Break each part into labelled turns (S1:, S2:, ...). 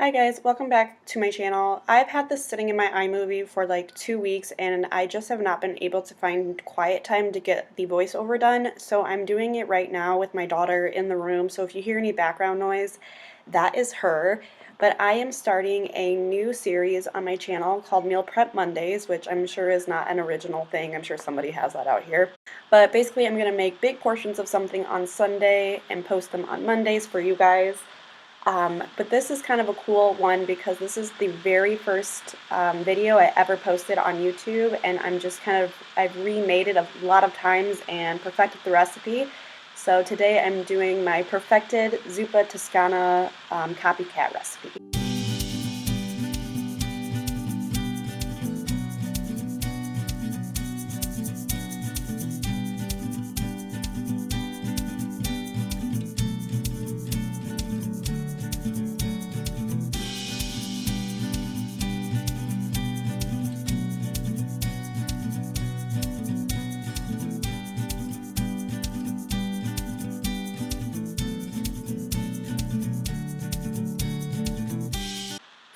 S1: Hi guys, welcome back to my channel. I've had this sitting in my iMovie for like 2 weeks and I just have not been able to find quiet time to get the voiceover done, so I'm doing it right now with my daughter in the room, so if you hear any background noise, that is her. But I am starting a new series on my channel called Meal Prep Mondays, which I'm sure is not an original thing. I'm sure somebody has that out here. But basically I'm going to make big portions of something on Sunday and post them on Mondays for you guys. But this is kind of a cool one because this is the very first video I ever posted on YouTube, and I've remade it a lot of times and perfected the recipe. So today I'm doing my perfected Zuppa Toscana copycat recipe.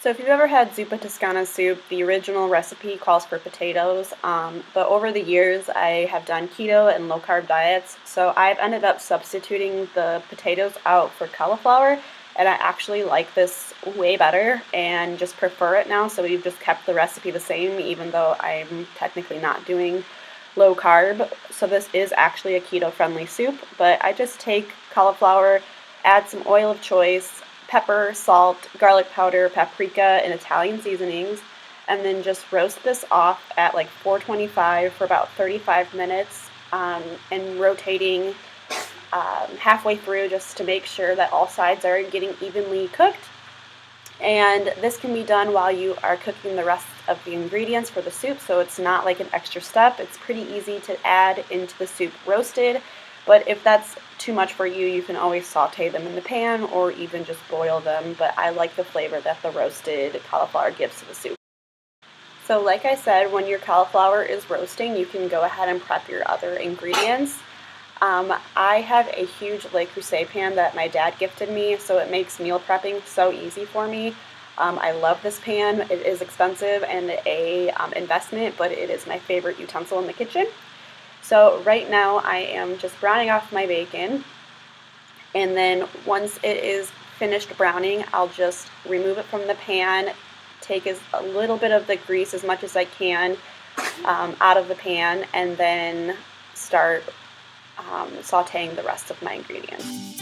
S1: So if you've ever had Zuppa Toscana soup, the original recipe calls for potatoes, but over the years I have done keto and low-carb diets, so I've ended up substituting the potatoes out for cauliflower, and I actually like this way better and just prefer it now, so we've just kept the recipe the same even though I'm technically not doing low carb. So this is actually a keto-friendly soup, but I just take cauliflower, add some oil of choice, pepper, salt, garlic powder, paprika, and Italian seasonings, and then just roast this off at like 425 for about 35 minutes and rotating halfway through just to make sure that all sides are getting evenly cooked. And this can be done while you are cooking the rest of the ingredients for the soup, so it's not like an extra step. It's pretty easy to add into the soup roasted, but if that's too much for you, you can always saute them in the pan or even just boil them, but I like the flavor that the roasted cauliflower gives to the soup. So like I said, when your cauliflower is roasting, you can go ahead and prep your other ingredients. I have a huge Le Creuset pan that my dad gifted me, so it makes meal prepping so easy for me. I love this pan. It is expensive and a investment, but it is my favorite utensil in the kitchen. So right now I am just browning off my bacon, and then once it is finished browning, I'll just remove it from the pan, take a little bit of the grease, as much as I can, out of the pan, and then start sauteing the rest of my ingredients.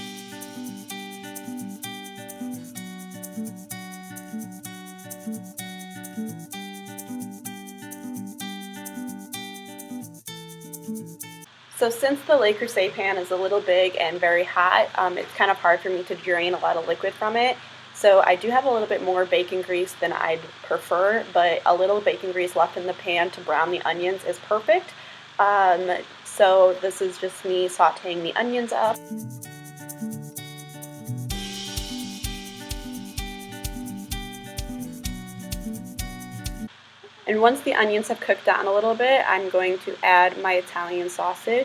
S1: So since the Le Creuset pan is a little big and very hot, it's kind of hard for me to drain a lot of liquid from it. So I do have a little bit more bacon grease than I'd prefer, but a little bacon grease left in the pan to brown the onions is perfect. So this is just me sauteing the onions up. And once the onions have cooked down a little bit, I'm going to add my Italian sausage.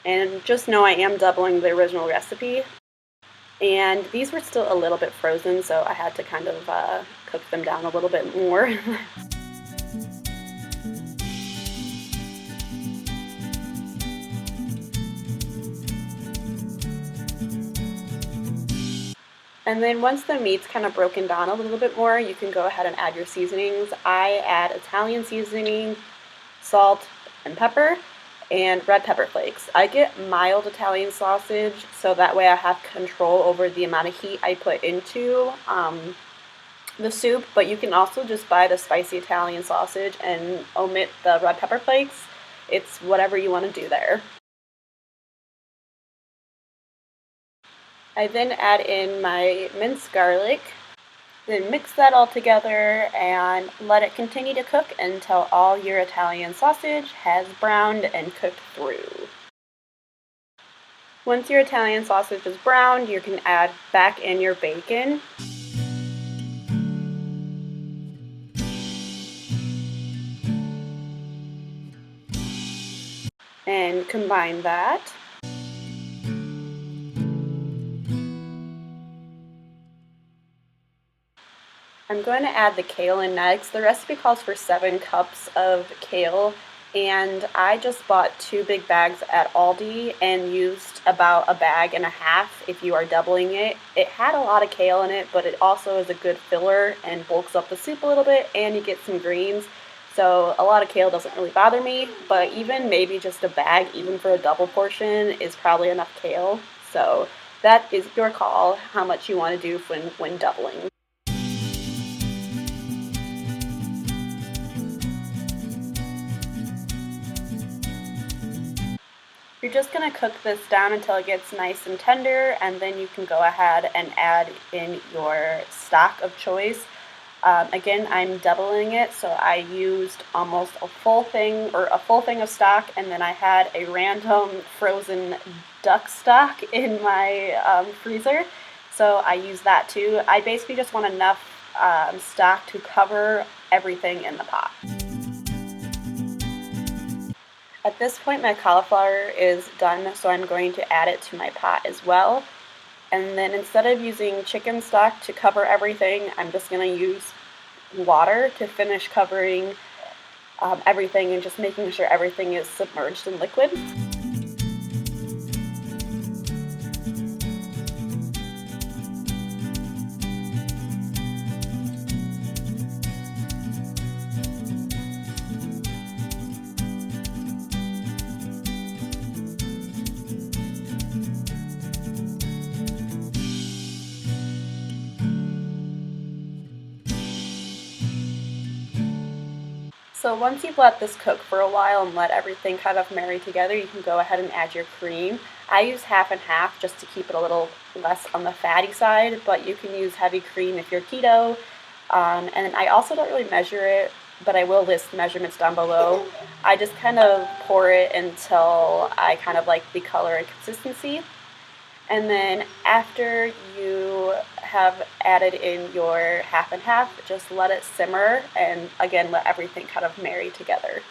S1: And just know I am doubling the original recipe. And these were still a little bit frozen, so I had to kind of cook them down a little bit more. And then once the meat's kind of broken down a little bit more, you can go ahead and add your seasonings. I add Italian seasoning, salt, and pepper, and red pepper flakes. I get mild Italian sausage, so that way I have control over the amount of heat I put into the soup, but you can also just buy the spicy Italian sausage and omit the red pepper flakes. It's whatever you want to do there. I then add in my minced garlic, then mix that all together and let it continue to cook until all your Italian sausage has browned and cooked through. Once your Italian sausage is browned, you can add back in your bacon. And combine that. I'm going to add the kale in next. The recipe calls for 7 cups of kale, and I just bought 2 big bags at Aldi and used about a bag and a half if you are doubling it. It had a lot of kale in it, but it also is a good filler and bulks up the soup a little bit, and you get some greens. So a lot of kale doesn't really bother me, but even maybe just a bag, even for a double portion, is probably enough kale. So that is your call, how much you want to do when doubling. You're just going to cook this down until it gets nice and tender, and then you can go ahead and add in your stock of choice. Again, I'm doubling it, so I used almost a full thing of stock, and then I had a random frozen duck stock in my freezer, so I used that too. I basically just want enough stock to cover everything in the pot. At this point, my cauliflower is done, so I'm going to add it to my pot as well. And then instead of using chicken stock to cover everything, I'm just going to use water to finish covering everything and just making sure everything is submerged in liquid. So once you've let this cook for a while and let everything kind of marry together, you can go ahead and add your cream. I use half and half just to keep it a little less on the fatty side, but you can use heavy cream if you're keto. And I also don't really measure it, but I will list measurements down below. I just kind of pour it until I kind of like the color and consistency. And then after you have added in your half and half, just let it simmer and again let everything kind of marry together.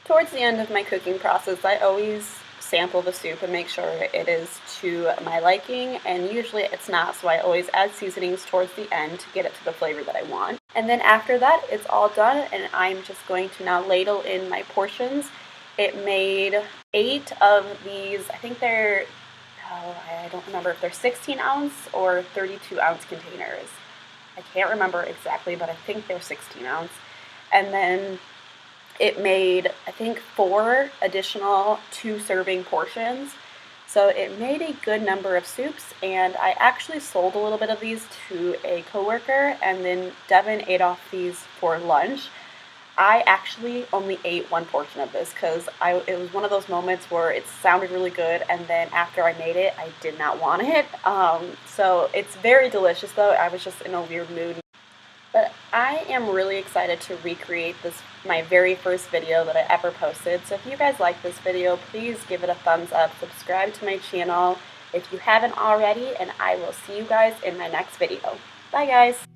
S1: Towards the end of my cooking process, I always sample the soup and make sure it is to my liking, and usually it's not, so I always add seasonings towards the end to get it to the flavor that I want. And then after that, it's all done, and I'm just going to now ladle in my portions. It made 8 of these, I think they're, I don't remember if they're 16-ounce or 32-ounce containers. I can't remember exactly, but I think they're 16-ounce. And then it made, I think, 4 additional 2-serving portions. So it made a good number of soups, and I actually sold a little bit of these to a coworker, and then Devin ate off these for lunch. I actually only ate 1 portion of this because it was one of those moments where it sounded really good, and then after I made it, I did not want it. So it's very delicious though. I was just in a weird mood. But I am really excited to recreate this, my very first video that I ever posted. So if you guys like this video, please give it a thumbs up, subscribe to my channel if you haven't already, and I will see you guys in my next video. Bye guys!